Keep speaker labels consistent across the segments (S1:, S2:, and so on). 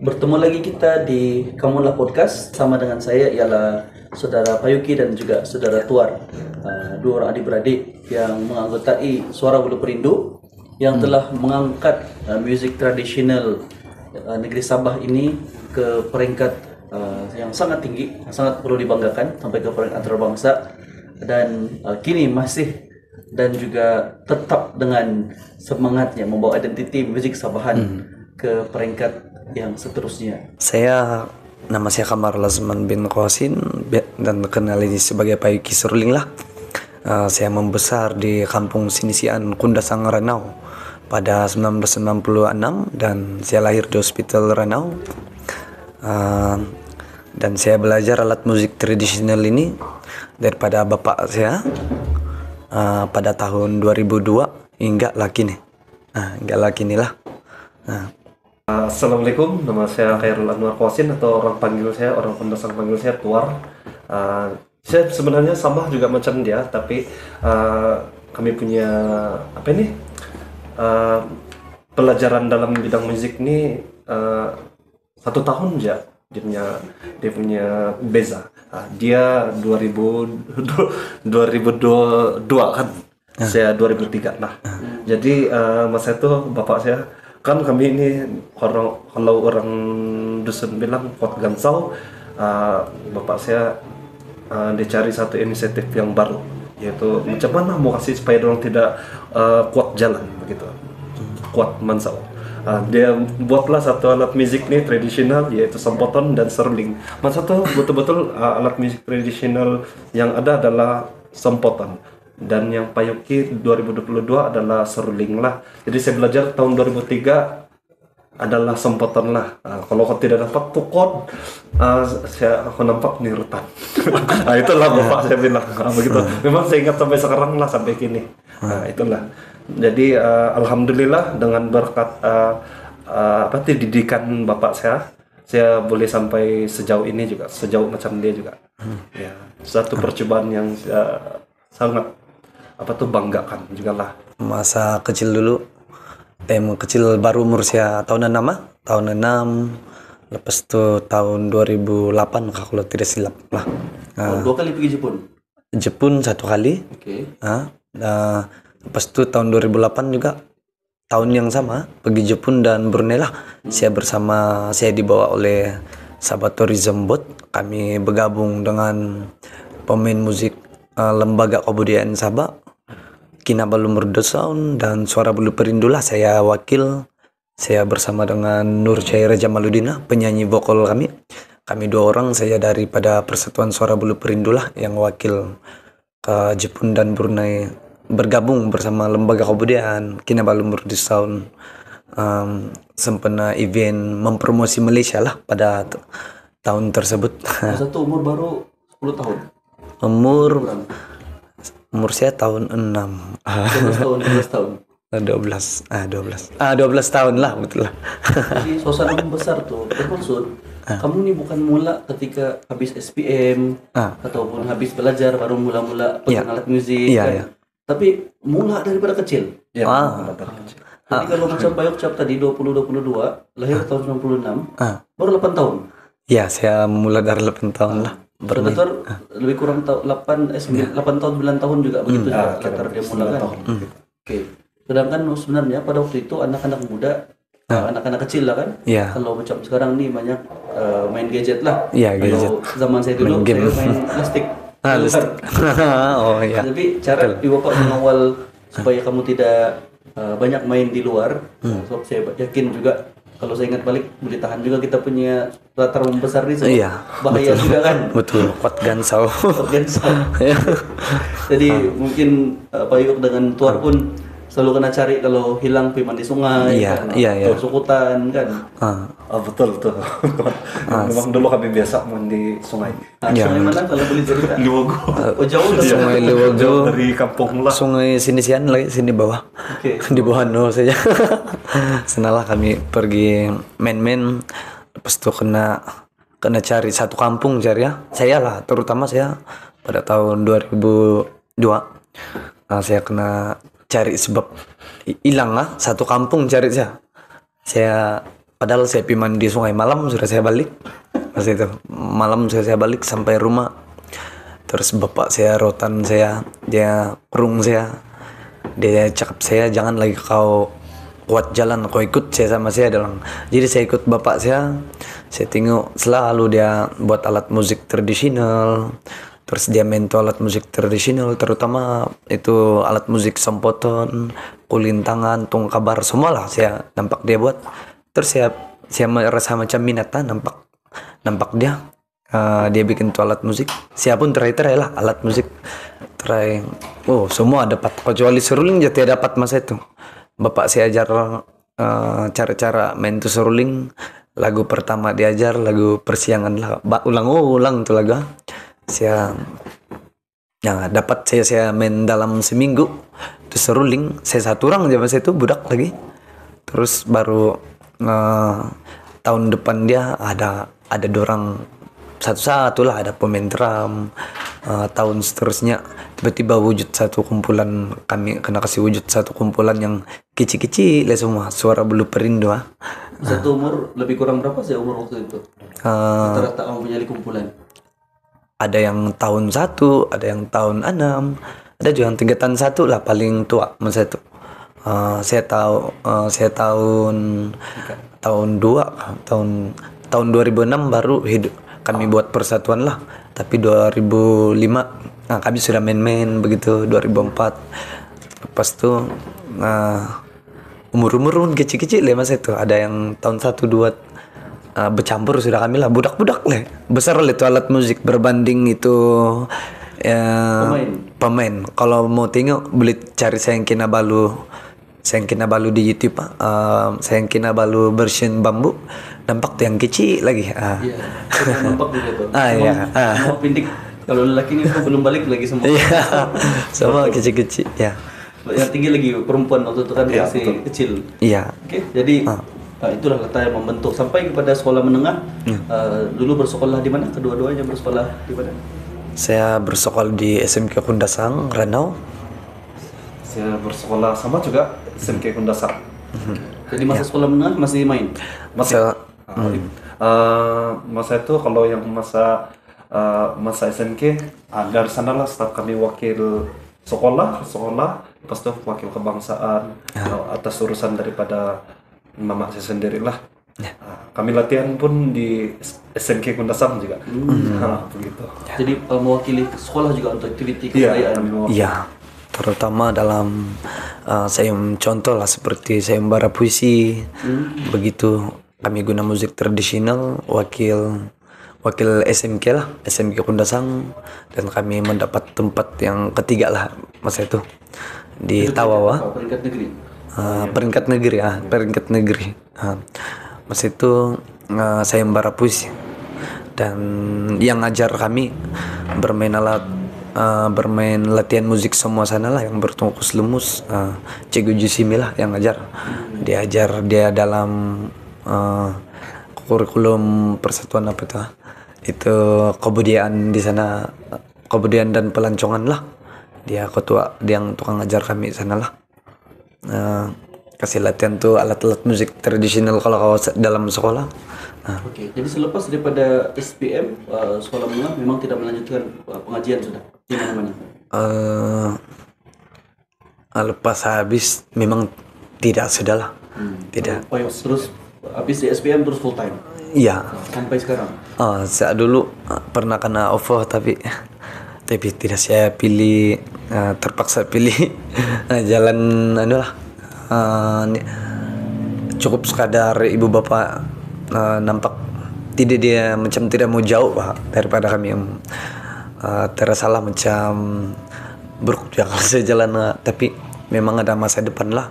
S1: Bertemu lagi kita di Kamulah Podcast. Sama dengan saya ialah Saudara Payuki dan juga Saudara Tuar, dua orang adik-beradik yang menganggotai Suara Bulu Perindu yang telah mengangkat musik tradisional negeri Sabah ini ke peringkat yang sangat tinggi, sangat perlu dibanggakan sampai ke peringkat antarabangsa, dan kini masih dan juga tetap dengan semangatnya membawa identiti musik Sabahan ke peringkat yang seterusnya.
S2: Nama saya Kamar Lazman bin Qasin dan kenal ini sebagai Payuki Seruling lah. Saya membesar di kampung Sinisian Kundasang Ranau pada 1996 dan saya lahir di Hospital Ranau. Dan saya belajar alat musik tradisional ini daripada bapak saya pada tahun 2002 hingga kini lah.
S3: Assalamualaikum, nama saya Khairul Anwar Qasin atau orang Kundasang panggil saya Tuar. Saya sebenarnya sama juga macam dia, tapi kami punya pelajaran dalam bidang musik ini 1 tahun aja. Dia punya beza. Dia 2002 kan, saya 2003 lah. Jadi masa itu bapak saya kan, kami ini kalau orang dusun bilang kuat gansau, bapak saya dicari satu inisiatif yang baru, yaitu macam mana mau kasih supaya orang tidak kuat jalan begitu, kuat mansau. Dia buatlah satu alat musik nih tradisional, yaitu sempoton dan seruling. Masa itu betul-betul alat musik tradisional yang ada adalah sempoton, dan yang Payuki 2022 adalah seruling lah. Jadi saya belajar tahun 2003 adalah sempoton lah. Kalau kau tidak dapat tukot, aku nampak nih rutan. Itulah bapak saya bilang begitu. Memang saya ingat sampai sekarang lah, sampai kini. Itulah. Jadi alhamdulillah dengan berkat didikan bapak saya boleh sampai sejauh ini juga, sejauh macam dia juga. Ya, satu percobaan yang sangat banggakan juga lah.
S2: Masa kecil dulu, kecil baru umur saya tahun 6, lepas itu tahun 2008 kalau tidak silap lah.
S1: 2 kali pergi
S2: Jepun 1 kali.
S1: Oke.
S2: Lepas itu tahun 2008 juga tahun yang sama pergi Jepun dan Brunei lah. Saya dibawa oleh Sabah Tourism Board. Kami bergabung dengan pemain musik Lembaga Kebudayaan Sabah, Kinabalu Merdu Sound dan Suara Bulu Perindu lah. Saya wakil. Saya bersama dengan Nur Caira Jamaludina, penyanyi vokal kami. Kami 2 orang, saya daripada Persatuan Suara Bulu Perindu lah yang wakil ke Jepun dan Brunei, bergabung bersama Lembaga Kebudayaan Kinabalu Merdu Sound. Sempena event mempromosi Malaysia lah pada tahun tersebut.
S1: Satu umur baru 10 tahun.
S2: Umur saya tahun 6.
S1: 12 tahun.
S2: 12 tahun lah, betul lah.
S1: Jadi suasana besar tuh bermaksud kamu nih bukan mula ketika habis SPM ataupun habis belajar baru mula-mula pegang alat musik kan? Tapi mula daripada kecil.
S3: Mula dari kecil.
S1: Jadi kalau macam Payuk Cap tadi 2022 lahir tahun 96, baru 8 tahun.
S2: Ya, saya mulai dari 8 tahun lah.
S1: Betul, lebih kurang 8 tahun 9 tahun juga begitu juga latar dia mula kan. Oke. Sedangkan sebenarnya pada waktu itu anak-anak muda, anak-anak kecil lah kan. Kalau macam sekarang nih banyak main gadget lah. Kalau zaman saya dulu saya main plastik.
S2: Oh iya.
S1: Tapi cara ibu bapak mengawal supaya kamu tidak banyak main di luar. So, saya yakin juga kalau saya ingat balik boleh tahan juga kita punya latar membesar ini. Bahaya betul. Juga kan. Betul.
S2: Kuat gansau.
S1: Jadi mungkin Payuk dengan Tuar pun selalu kena cari kalau hilang pergi mandi sungai, atau sukutan kan.
S3: Betul. Memang dulu kami biasa mandi sungai.
S1: Sungai mana kalau boleh cerita?
S3: Liwogo.
S1: Jauh dari
S2: Sungai Liwogo,
S3: dari kampung lah.
S2: Sungai Sinisian lagi sini bawah. Di bawah saja. Senalah kami pergi main-main, lepas itu kena cari satu kampung cari ya. Saya lah, terutama saya pada tahun 2002 saya kena cari sebab hilang lah satu kampung cari saya Padahal saya pergi mandi sungai malam sudah saya balik. Pas itu malam sudah saya balik sampai rumah. Terus bapak saya, rotan saya, dia kurung saya. Dia cakap saya, jangan lagi kau kuat jalan, kau ikut saya sama saya dalam. Jadi saya ikut bapak saya tengok selalu dia buat alat musik tradisional. Terus dia main tuh alat musik tradisional, terutama itu alat musik sempoton, kulintangan, tung kabar, semua lah saya nampak dia buat. Terus saya merasa macam minat nampak dia. Dia bikin tuh alat musik. Saya pun try lah alat musik. Try. Oh, semua dapat kecuali seruling jadi dapat masa itu. Bapak saya ajar cara-cara main tuh seruling. Lagu pertama diajar lagu persiangan lah. Ulang tuh lagu. Saya dapat saya main dalam seminggu. Tuh seruling. Saya satu orang aja masa itu budak lagi. Terus baru tahun depan dia ada dorang satu-satu lah, ada pemain drum. Tahun seterusnya tiba-tiba wujud satu kumpulan, kami kena kasih wujud satu kumpulan yang kecil-kecil lah semua, Suara Bulu Perindu.
S1: Satu umur lebih kurang berapa sih umur waktu itu? Rata-rata kamu punya kumpulan?
S2: Ada yang tahun 1, ada yang tahun 6, ada juga yang tingkatan 1 lah paling tua masa itu. Saya tahun 2 tahun 2006 baru hidup kami buat persatuan lah, tapi 2005 kami sudah main-main begitu. 2004 lepas tuh umur kecil-kecil lah masa itu. Ada yang tahun 1, 2 bercampur sudah kami lah, budak-budak lah, besar lah itu alat musik berbanding itu pemain. Kalau mau tengok boleh cari Sayang Kinabalu di YouTube. Sayang Kinabalu version bambu, nampak tuh yang kecil lagi.
S1: Iya, nampak juga tuh.
S2: Iya.
S1: Semua pindik. Kalau lelaki ini belum balik lagi semua.
S2: Iya, semua kecil-kecil. Ya.
S1: Yang tinggi lagi perempuan waktu itu kan masih kecil.
S2: Iya.
S1: Oke, jadi itulah kata yang membentuk sampai kepada sekolah menengah. Dulu bersekolah di mana? Kedua-duanya bersekolah di mana?
S2: Saya bersekolah di SMK Kundasang, Ranau.
S3: Saya bersekolah sama juga SMK Kundasang.
S1: Jadi masa sekolah menengah masih main?
S3: Masih. Masa itu kalau yang masa SMK dari sanalah staf kami wakil sekolah, lepas itu wakil kebangsaan atas urusan daripada mama saya sendiri lah. Kami latihan pun di SMK Kundasang juga. Begitu.
S1: Jadi mewakili sekolah juga untuk aktiviti kebudayaan.
S2: Iya. Terutama dalam saya contoh lah seperti sayembara puisi, begitu kami guna musik tradisional, wakil SMK lah, SMK Kundasang, dan kami mendapat tempat yang ketiga lah masa itu di Tawawa, peringkat negeri. Masa itu sayembara puisi, dan yang ngajar kami bermain latihan musik semua sana lah, yang bertungkus lumus. Cikgu Jusimi lah yang ngajar. Dia ajar dia dalam kurikulum persatuan apa itu kebudayaan di sana, kebudayaan dan pelancongan lah. Dia ketua, dia yang tukang ngajar kami sana lah. Kasih latihan tuh alat-alat musik tradisional kalau dalam sekolah.
S1: Oke, jadi selepas daripada SPM, sekolah menengah memang tidak melanjutkan pengajian sudah di mana-mana.
S2: Lepas habis memang tidak sudah lah. Tidak.
S1: Terus habis di SPM terus full time.
S2: Iya.
S1: Sampai sekarang.
S2: Saya dulu pernah kena OVO tapi tidak saya pilih, terpaksa pilih jalan cukup sekadar ibu bapak nampak dia macam tidak mau jauh daripada kami yang tersalah macam buruk kalau saya jalan, tapi memang ada masa depan lah.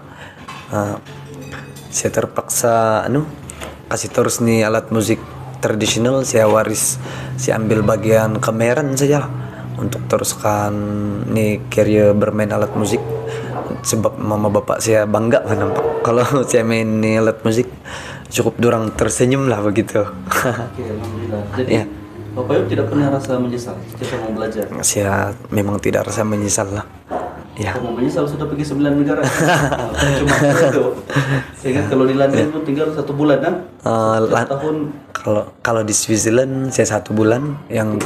S2: Saya terpaksa kasih terus nih alat musik tradisional, saya ambil bagian kemeran saja untuk teruskan nih career bermain alat musik, sebab mama bapak saya bangga nampak kalau saya main nih alat musik, cukup dorang tersenyum lah begitu.
S1: Oke, alhamdulillah. Jadi Bapak Yop tidak pernah rasa menyesal ketika mau belajar?
S2: Saya memang tidak rasa menyesal lah. Ya.
S1: Umumnya selalu sudah pergi 9 negara. Cuma itu. Saya ingat kalau di London pun tinggal 1 bulan kan? Setiap tahun
S2: Kalau di Switzerland saya 1 bulan, yang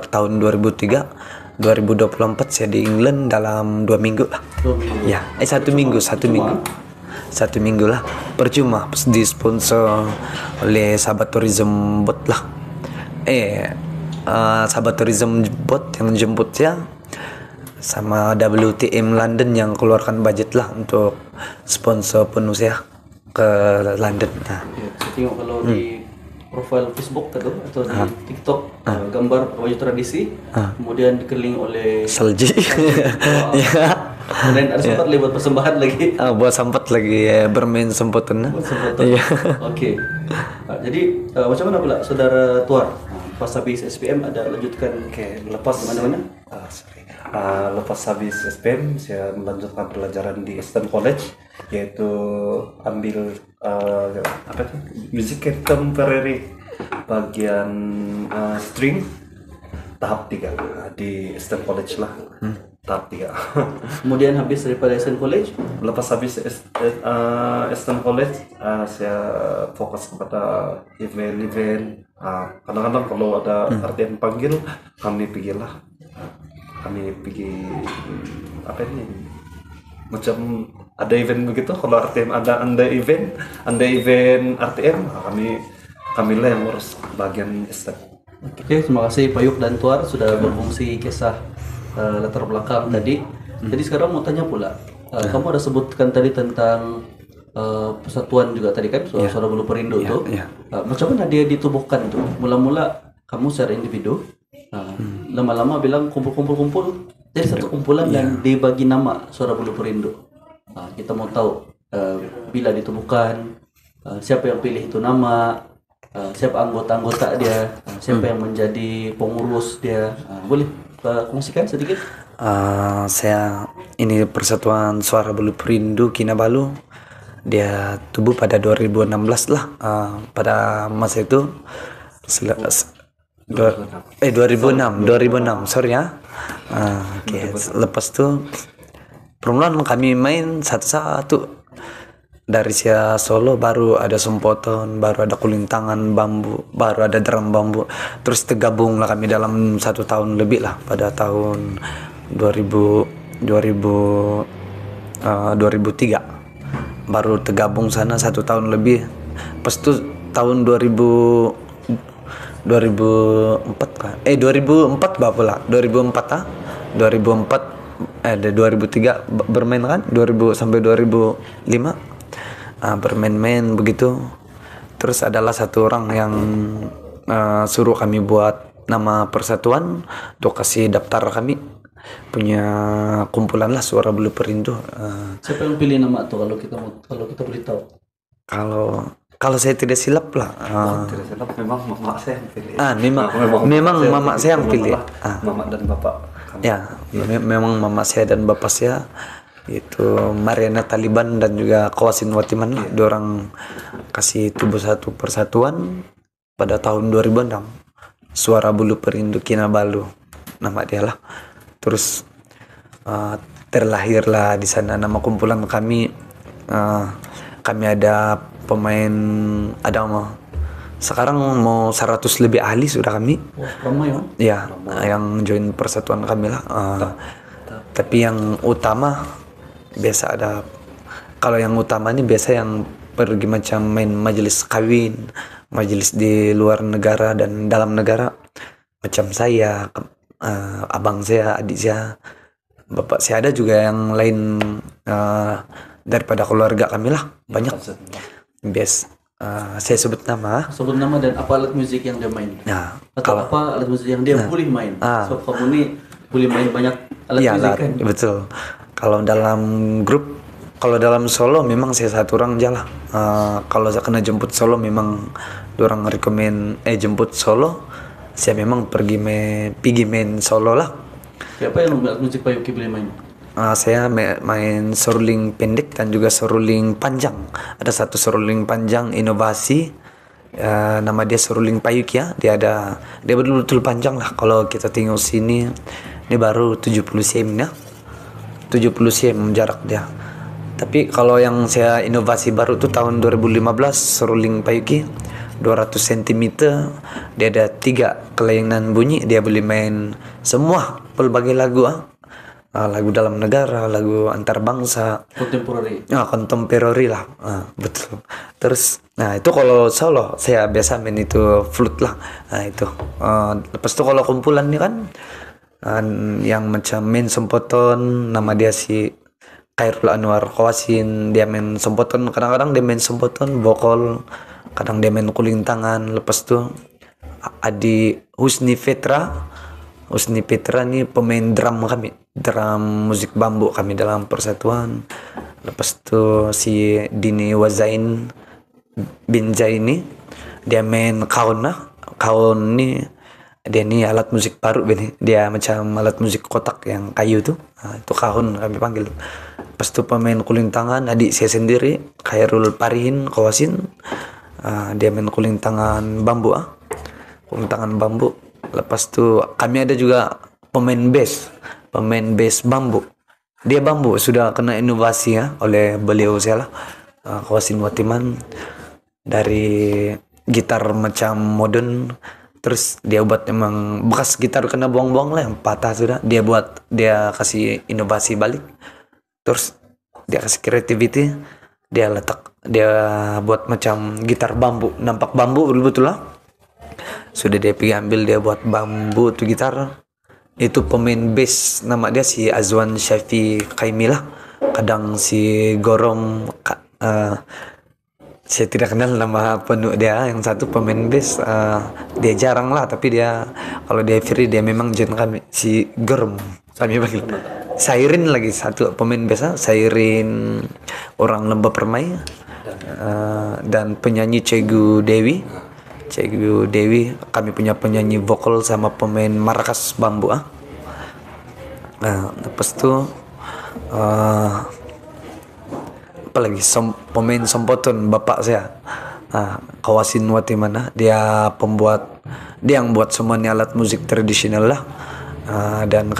S2: tahun 2003, 2024 saya di England dalam 2 minggu lah.
S1: 2 minggu.
S2: Ya, 1 minggu, 1 minggu. 1 minggu lah. Percuma di sponsor oleh Sahabat Tourism Bot lah. Sahabat Tourism Bot yang jemput saya, sama WTM London yang keluarkan budget lah untuk sponsor penuh saya ke London. Nah,
S1: Ya, saya tengok kalau di profil Facebook atau di TikTok gambar baju tradisi, kemudian dikelilingi oleh
S2: salji. Ya.
S1: dan ada sempat lewat persembahan lagi.
S2: Buat sempat lagi bermain sempotan.
S1: Iya. Oke. Jadi macam mana pula saudara Tuar? Pas habis SPM ada lanjutkan
S3: Lepas
S1: mana-mana?
S3: Lepas habis SPM saya melanjutkan pelajaran di Eastern College, yaitu ambil apa tuh, music contemporary bagian string tahap 3 di Eastern College lah. Tahap 3.
S1: Kemudian habis daripada SN College,
S3: Lepas habis Eastern College, saya fokus kepada event-event. Kadang-kadang kalau ada RTM panggil, kami pergilah. Kami pergi apa ini? Macam ada event begitu. Kalau RTM ada event RTM, kami lah yang urus bagian Eastern.
S1: Oke, terima kasih Pak Yuk dan Tuar sudah berfungsi kisah latar belakang tadi. Jadi sekarang mau tanya pula, kamu ada sebutkan tadi tentang persatuan juga tadi kan, Suara Bulu Perindo itu. Macam mana dia ditubuhkan tuh? Mula-mula kamu secara individu, lama-lama bilang kumpul jadi satu kumpulan dan dibagi nama Suara Bulu Perindo. Kita mau tahu bila ditubuhkan, siapa yang pilih itu nama, siapa anggota-anggota dia, siapa yang menjadi pengurus dia. Boleh kongsikan sedikit?
S2: Saya ini Persatuan Suara Bulu Perindu Kinabalu, dia tubuh pada 2016 lah. Pada masa itu 2006 sorry ya. Lepas itu permulaan kami main satu-satu. Dari saya solo baru ada sempoton, baru ada kulintangan bambu, baru ada drum bambu. Terus tergabung lah kami dalam 1 tahun lebih lah pada tahun 2003. Baru tergabung sana 1 tahun lebih. Pas itu tahun 2004 pula 2003 bermain kan 2000 sampai 2005 bermain-main begitu. Terus adalah satu orang yang suruh kami buat nama persatuan untuk kasih daftar kami punya kumpulan lah Suara Bulu Perindu.
S1: Siapa yang pilih nama tuh kalau kita boleh tahu?
S2: Kalau saya tidak silap lah.
S3: Tidak silap, memang mama saya yang pilih.
S2: Memang mama saya yang pilih.
S3: Mama dan bapak kami.
S2: Ya, memang mama saya dan bapak saya itu Mariana Taliban dan juga Kawasin Watiman lah. Dua orang kasih tubuh satu persatuan pada tahun 2006. Suara Bulu Perindu Kinabalu nama dia lah. Terus terlahirlah di sana nama kumpulan kami. Kami ada pemain, ada sekarang mau 100 lebih ahli sudah kami.
S1: Ramai
S2: ya? Ya, yang join persatuan kami lah. Tapi yang utama biasa ada, kalau yang utama ini biasa yang pergi macam main majelis kawin, majelis di luar negara dan dalam negara, macam saya, abang saya, adik saya, bapak saya, ada juga yang lain daripada keluarga kami lah, banyak. Saya sebut nama
S1: dan apa alat musik yang dia main, atau
S2: kalau
S1: apa alat musik yang dia boleh main. So kamu ini boleh main banyak alat musik kan?
S2: Betul. Kalau dalam grup, kalau dalam solo memang saya satu orang aja lah. Kalau saya kena jemput solo memang orang rekomen jemput solo, saya memang pergi main solo lah.
S1: Siapa yang alat musik Pak Yuki boleh main?
S2: Saya main seruling pendek dan juga seruling panjang. Ada satu seruling panjang inovasi, nama dia seruling payuk ya. Dia betul-betul panjang lah. Kalau kita tengok sini, ini baru 70 cm ya. 70 cm jarak dia. Tapi kalau yang saya inovasi baru tuh tahun 2015 seruling Payuki 200 cm, dia ada 3 kelainan bunyi, dia boleh main semua berbagai lagu lagu dalam negara, lagu antar bangsa, contemporary lah, betul. Terus itu kalau solo saya biasa main itu flute lah. Itu lepas itu kalau kumpulan nih kan yang macam main sempoton, nama dia si Khairul Anwar Kawasin, dia main sempoton, kadang-kadang dia main sempoton vokal, kadang dia main kuling tangan. Lepas tuh Adi Husni Petra nih pemain drum kami, drum musik bambu kami dalam persatuan. Lepas tuh si Dini Wazain bin Zaini, dia main kaun nih, dia nih alat musik baru ini, dia macam alat musik kotak yang kayu tuh, itu kaun kami panggil. Lepas tuh pemain kuling tangan adik saya sendiri Khairul Parihin Kawasin, dia main kuling tangan bambu. Lepas tuh kami ada juga pemain bass bambu, dia bambu sudah kena inovasi oleh beliau saya lah, Kawasin Watiman, dari gitar macam modern. Terus dia buat emang bekas gitar kena buang-buang lah yang patah sudah, dia kasih inovasi balik. Terus dia kasih creativity, dia buat macam gitar bambu, nampak bambu betul lah. Sudah dia pergi ambil, dia buat bambu tuh gitar. Itu pemain bass nama dia si Azwan Syafi Kaimilah. Kadang si Gorom, saya tidak kenal nama penuh dia. Yang satu pemain bass, dia jarang lah, tapi dia kalau dia free dia memang jen kami, si Gorom kami panggil. Sairin lagi satu pemain bass, Sairin orang Lembah Permai, dan penyanyi Cegu Dewi, kami punya penyanyi vokal sama pemain markas bambu. Lepas itu apalagi pemain sempoton bapak saya, Kawasin Watimana, dia yang buat semuanya alat musik tradisional lah, dan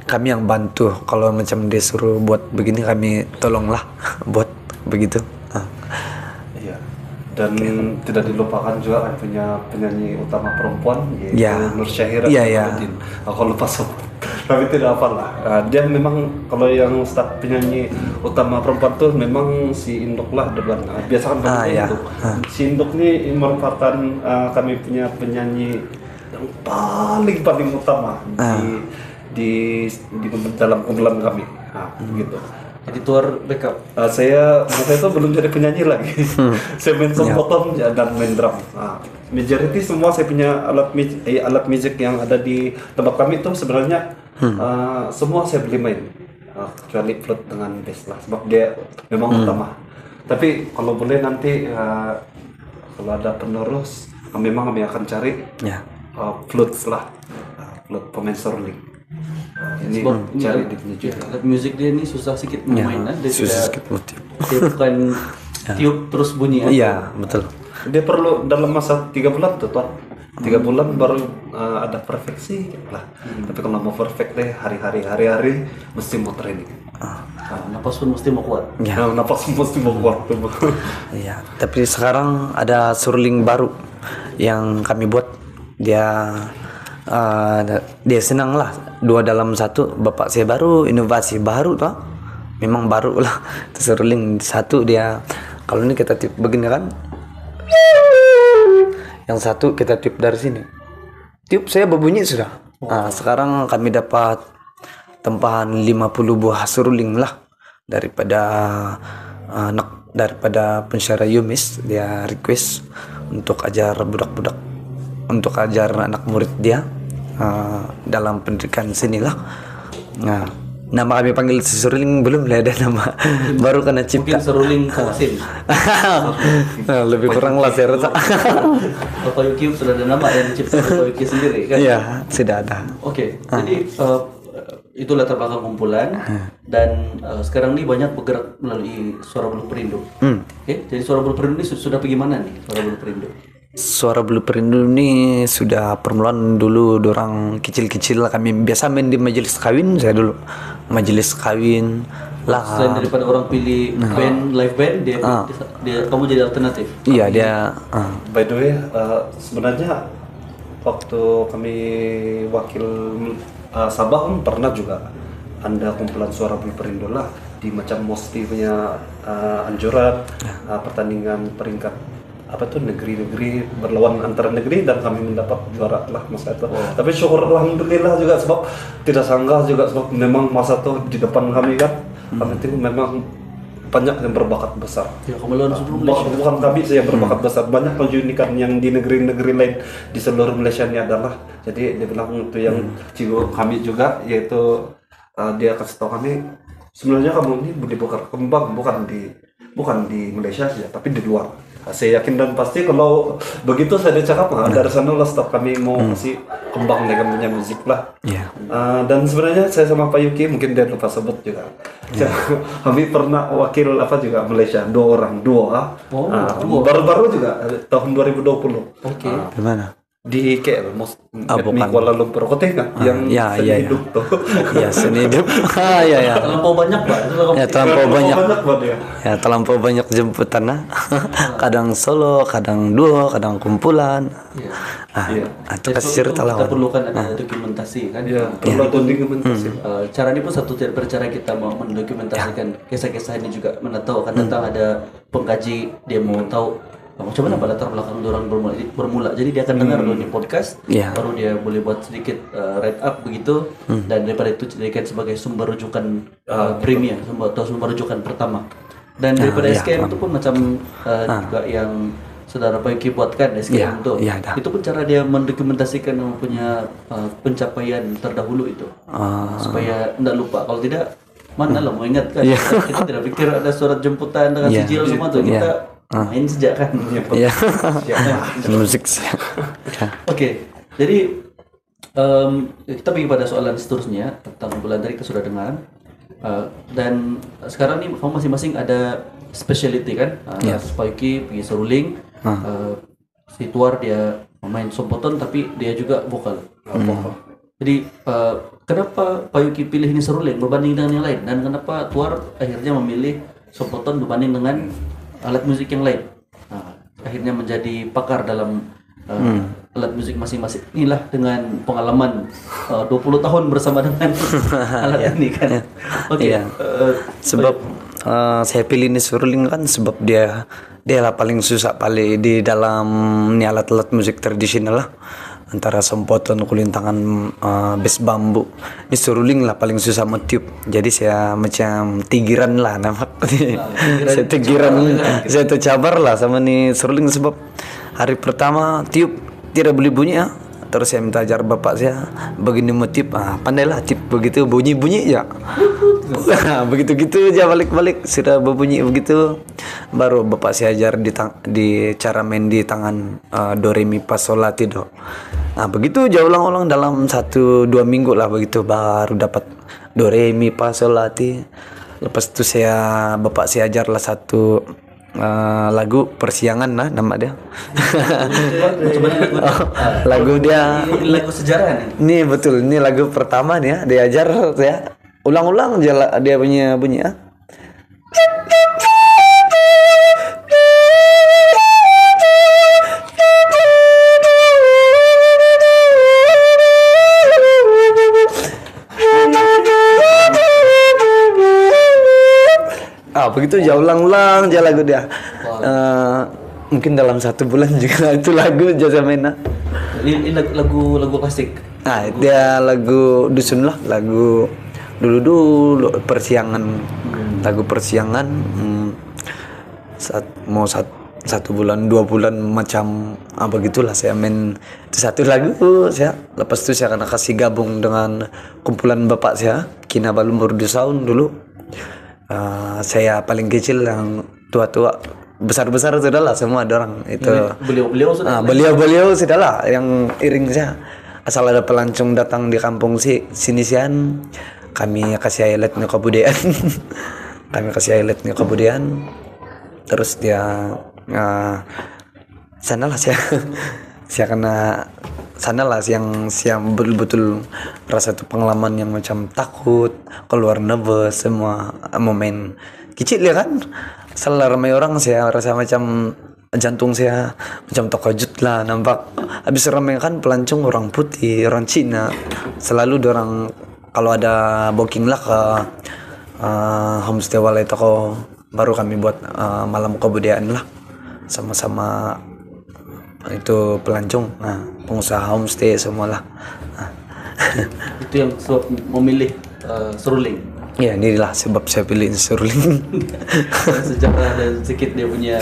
S2: kami yang bantu kalau macam dia suruh buat begini, kami tolonglah buat begitu.
S3: Dan tidak dilupakan juga kan punya penyanyi utama perempuan yaitu Nur Syahira. Aku lupa tapi tidak apa lah. Dia memang kalau yang start penyanyi utama perempuan tuh memang si Induk lah depan. Biasa kan Induk. Si Induk ini merupakan kami punya penyanyi yang paling utama di dalam kumpulan kami. Gitu.
S1: Jadi tuar backup.
S3: Saya itu belum jadi penyanyi lagi. Saya main sempoton dan main drum. Majority semua saya punya alat musik yang ada di tempat kami itu sebenarnya semua saya beli main, kecuali flute dengan bass lah, sebab dia memang utama. Tapi kalau boleh nanti kalau ada penerus, memang kami akan cari flute lah, flute pemain seruling. Ini cari di punya
S1: alat musik dia ini susah sedikit main, dia
S2: susah sedikit
S1: dia bukan tiup terus bunyi.
S2: Iya betul.
S3: Dia perlu dalam masa 3 bulan tuh 3 bulan baru ada perfeksi lah. Tapi kalau mau perfect deh hari-hari mesti mau training.
S1: Napas pun mesti mau kuat.
S3: Napas mesti mau kuat tuh.
S2: Iya. Tapi sekarang ada seruling baru yang kami buat, dia senang lah, 2 dalam 1. Bapak saya baru inovasi baru toh, memang baru lah. Seruling 1 dia, kalau ini kita tiup begini kan, yang 1 kita tiup dari sini, tiup saya berbunyi sudah. Sekarang kami dapat tempahan 50 buah seruling lah daripada pensyarah Yumis. Dia request untuk ajar budak-budak, untuk ajar anak murid dia dalam pendidikan sini lah. Nama kami panggil seruling belum ada nama. Baru kena cipta.
S1: Mungkin seruling Kawasin.
S2: Lebih kurang lah saya rasa.
S1: Bapak Yuki sudah ada nama yang dicipta Bapak Yuki sendiri kan?
S2: Iya, sudah ada.
S1: Oke. Jadi itu latar belakang kumpulan dan sekarang ini banyak bergerak melalui Suara Bulu Perindu. Jadi Suara Bulu Perindu ini sudah pergi mana nih, Suara Bulu Perindu?
S2: Suara Bulu Perindu ini sudah permulaan dulu dorang kecil-kecil lah, kami biasa main di majelis kawin. Saya dulu majelis kawin lah.
S1: Selain daripada orang pilih band, live band, dia kamu jadi alternatif.
S2: Iya dia
S3: By the way, sebenarnya waktu kami wakil Sabah pernah juga ada kumpulan suara Bulu Perindu lah di macam Mosti punya anjuran pertandingan peringkat apa tuh negeri-negeri berlawan antara negeri dan kami mendapat juara lah masa itu. Tapi syukur alhamdulillah juga sebab tidak sangka juga sebab memang masa itu di depan kami kan kami itu memang banyak yang berbakat besar.
S1: Ya, kamu lawan seluruh Malaysia.
S3: Bukan kami saja yang berbakat besar, banyak keunikan yang di negeri-negeri lain di seluruh Malaysia ini adalah. Jadi dia bilang itu yang cigo kami juga yaitu dia kasih tahu kami sebenarnya kamu ini boleh berkembang bukan di Malaysia saja tapi di luar. Saya yakin dan pasti kalau begitu saya cakap dari sana lah stop kami mau kasih kembang dengan punya musik lah. Dan sebenarnya saya sama Pak Yuki mungkin dia lupa sebut juga. Kami pernah wakil apa juga Malaysia dua. Baru-baru juga tahun 2020.
S1: Oke.
S2: di mana?
S3: Di KL,
S2: bukan.
S3: Kuala Lumpur, kota kan yang seni hidup tuh.
S2: Ya seni hidup. Ya.
S1: Terlampau banyak Pak.
S2: Ya terlampau banyak.
S3: Pak dia.
S2: Ya terlampau banyak jemputan lah. Kadang solo, kadang duo, kadang kumpulan. Itu kasih cerita lah.
S1: Kita perlukan ada dokumentasi kan.
S3: Iya, perlu ada dokumentasi.
S1: Cara ini pun satu cara kita mau mendokumentasikan kisah-kisah ini juga mana tahu akan datang ada pengkaji dia mau tahu macam mana latar belakang orang bermula. Jadi dia akan dengar dulu di podcast, baru dia boleh buat sedikit write up begitu, dan daripada itu dijadikan sebagai sumber rujukan premier, sumber rujukan pertama. Dan daripada SKM itu pun macam juga yang saudara Pak Yuki buatkan SKM itu pun cara dia mendokumentasikan punya pencapaian terdahulu itu, supaya tidak lupa. Kalau tidak mana lah mau ingat kan, kita tidak pikir ada surat jemputan dengan sijil semua tuh kita main sejak kan.
S2: Musik.
S1: Oke, jadi kita pergi pada soalan seterusnya tentang bulan tadi kita sudah dengar. Dan sekarang nih kamu masing-masing ada specialty kan? Pak Yuki pergi seruling, si Tuar dia main sompoton tapi dia juga vokal. Jadi kenapa Pak Yuki pilih ini seruling berbanding dengan yang lain, dan kenapa Tuar akhirnya memilih sompoton berbanding dengan alat musik yang lain? Akhirnya menjadi pakar dalam alat musik masing-masing. Inilah dengan pengalaman 20 tahun bersama dengan alat ini kan.
S2: Sebab saya pilih ini seruling kan sebab dia lah paling susah paling di dalam ini alat-alat musik tradisional lah, antara sempoton, kulintangan, bes bambu. Ini seruling lah paling susah metiup. Jadi saya macam tigiran lah nama. Saya tigiran, saya tercabar lah sama nih seruling sebab hari pertama tiup tidak boleh bunyi ya. Terus saya minta ajar bapak saya begini metiup, pandailah tiup begitu bunyi ya. Begitu-gitu aja balik-balik sudah berbunyi begitu. Baru bapak saya ajar di cara main di tangan do re mi fa sol la ti do. Begitu aja ulang-ulang dalam 1-2 minggu lah begitu baru dapat do re mi fa sol la ti. Lepas itu bapak saya ajarlah satu lagu persiangan lah nama dia. Lagu dia
S1: lagu sejarah nih.
S2: Ini betul, ini lagu pertama nih ya, diajar saya ulang-ulang dia punya bunyi ya. Begitu aja ulang-ulang aja lagu dia. Mungkin dalam 1 bulan juga itu lagu jasa mainnya.
S1: Ini lagu klasik.
S2: Dia lagu dusun lah, lagu dulu persiangan, lagu persiangan. Mau 1 bulan 2 bulan macam begitulah saya main itu satu lagu saya. Lepas itu saya akan kasih gabung dengan kumpulan bapak saya Kinabalu Merdusaun dulu. Saya paling kecil, yang tua-tua besar-besar sudah lah semua ada orang itu.
S1: Beliau sudah.
S2: Beliau sudah lah yang iring saya. Asal ada pelancong datang di kampung sinisian, kami kasih highlightnya kebudayaan. Kami kasih highlightnya kebudayaan. Terus dia sanalah saya saya kena sanalah yang betul-betul rasa itu pengalaman yang macam takut, keluar nervous, semua momen kecil ya kan. Setelah ramai orang saya rasa macam jantung saya macam terkejut lah nampak. Habis ramai kan pelancong orang putih, orang Cina, selalu dorang kalau ada booking lah ke homestay Walai Toko, baru kami buat malam kebudayaan lah sama-sama itu pelancong, pengusaha homestay semualah.
S1: Itu yang sebab memilih seruling.
S2: Ya, inilah sebab saya pilih seruling.
S1: Sejarah dan sedikit dia punya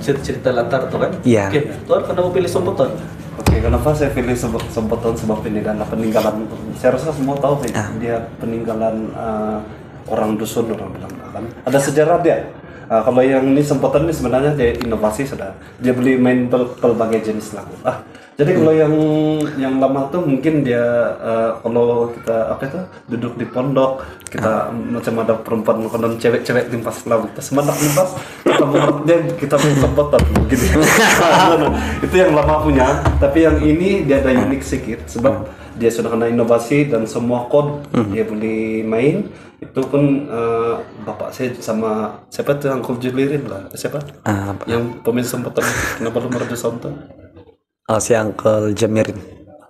S1: cerita latar tuh kan.
S2: Iya.
S1: Oke, Tuan kenapa pilih Sompoton?
S3: Oke, kenapa saya pilih Sompoton sebab ini karena peninggalan. Saya rasa semua tahu sih, dia peninggalan orang dusun, orang bilang kan. Ada sejarah dia. Kalau yang ini Sompoton ini sebenarnya dia inovasi sudah. Dia beli main berbagai jenis lagu. Jadi kalau yang lama tuh mungkin dia kalau kita duduk di pondok, kita macam ada perempuan konon cewek-cewek limpas lagu, kita semangat limpas, kita main Sompoton gitu. Itu yang lama punya, tapi yang ini dia ada unik sedikit sebab dia sudah kena inovasi dan semua chord dia boleh main. Itu pun bapak saya sama siapa tuh Uncle Julirin lah, siapa? Yang pemain Sompoton, kenapa lu meradu Sompoton?
S2: Si Uncle Jamirin.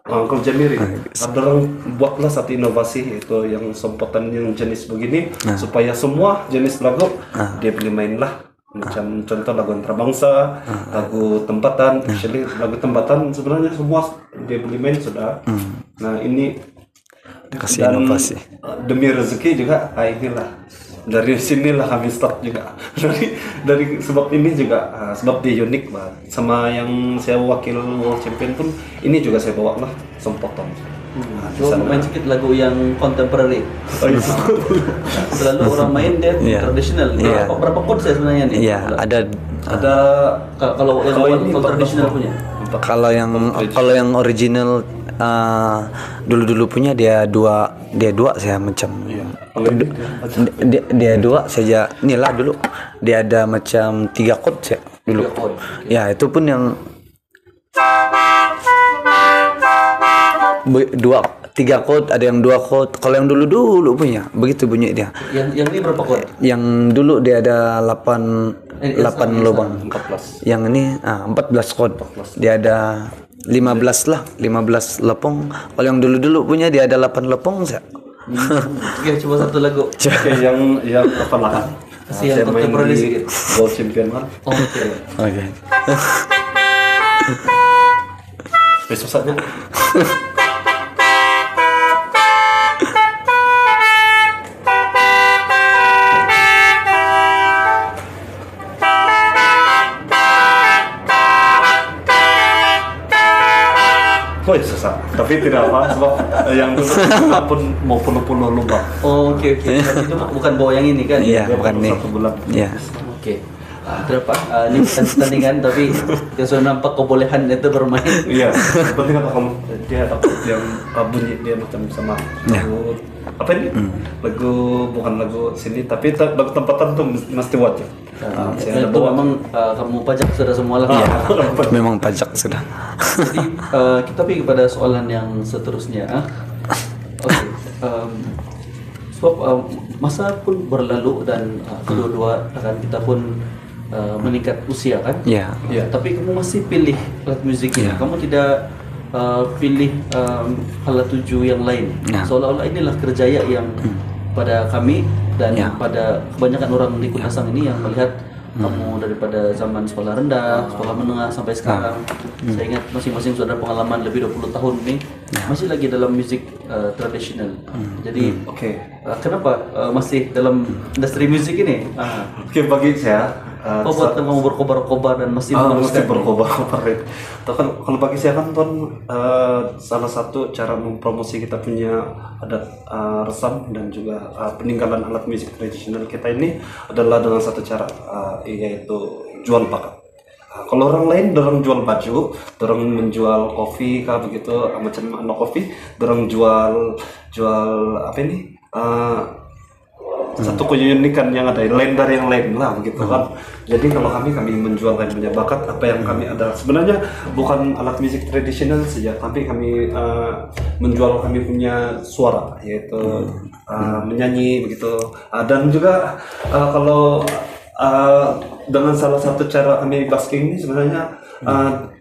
S3: Uncle Jamirin. Ada orang buatlah satu inovasi itu yang Sompoton yang jenis begini supaya semua jenis lagu dia boleh main lah. Macam contoh lagu antarabangsa, lagu tempatan, actually lagu tempatan sebenarnya semua dia boleh main sudah. Nah ini
S2: kasih inovasi.
S3: Demi rezeki juga, inilah dari sinilah kami start juga dari sebab ini juga sebab dia unik lah sama yang saya wakil World Champion pun ini juga saya bawa lah Sompoton.
S1: Coba main sedikit lagu yang contemporary. Selalu orang main dia tradisional. Berapa chord saya sebenarnya nih?
S2: Iya, ada
S1: kalau yang awal tradisional punya.
S2: Kalau yang original dulu punya dia dua saya macam dia dua saja. Inilah dulu dia ada macam 3 chord saya dulu. Ya itu pun yang 3 chord, ada yang 2 chord. Kalau yang dulu punya begitu bunyi dia.
S1: Yang ini berapa chord?
S2: Yang dulu dia ada 8 lubang.
S3: 14.
S2: Yang ini 14 chord. Dia ada 15 lah, 15 lepong. Kalau yang dulu punya dia ada 8 lepong saya.
S1: Oke, coba satu lagu.
S3: Oke, yang apa lah?
S1: Kasih yang
S3: Saya main
S1: contemporary
S3: di
S1: sedikit.
S3: World Champion kan.
S1: Oke.
S3: Besok saja. Susah, tapi tidak apa sebab yang dulu pun mau puluh lubang.
S1: Oke. Itu bukan bawa yang ini kan?
S2: Iya, bukan nih.
S3: 1 bulan.
S2: Iya.
S1: Oke. Berapa? Ini bukan pertandingan tapi yang sudah nampak kebolehan itu bermain.
S3: Iya. Penting kalau dia dapat yang bunyi dia macam sama lagu apa ini? Bukan lagu sini tapi lagu tempatan tuh mesti wajib.
S1: Itu memang kamu pajak sudah semua lah.
S2: Memang pajak sudah.
S1: Jadi kita pergi kepada soalan yang seterusnya. Oke. Sebab masa pun berlalu dan kedua-dua akan kita pun meningkat usia kan?
S2: Iya.
S1: Tapi kamu masih pilih alat musik ini. Kamu tidak pilih alat tuju yang lain. Seolah-olah inilah kerjaya yang pada kami dan pada kebanyakan orang di Kundasang ini yang melihat kamu daripada zaman sekolah rendah, sekolah menengah sampai sekarang. Saya ingat masing-masing sudah ada pengalaman lebih 20 tahun nih masih lagi dalam musik tradisional. Jadi kenapa masih dalam industri musik ini?
S3: Oke, bagi saya
S1: Kau buat kamu berkobar-kobar dan masih
S3: mesti berkobar-kobar. Kalau bagi saya kan Tuan, salah satu cara mempromosi kita punya adat resam dan juga peninggalan alat musik tradisional kita ini adalah dengan satu cara yaitu jual bakat. Kalau orang lain dorong jual baju, dorong menjual kopi kah begitu macam kopi, dorong jual apa ini satu keunikan yang ada lain dari yang lain lah gitu kan. Jadi kalau kami menjual kami punya bakat, apa yang kami ada sebenarnya bukan alat musik tradisional saja, tapi kami menjual kami punya suara, yaitu menyanyi begitu. Dan juga kalau dengan salah satu cara kami busking ini sebenarnya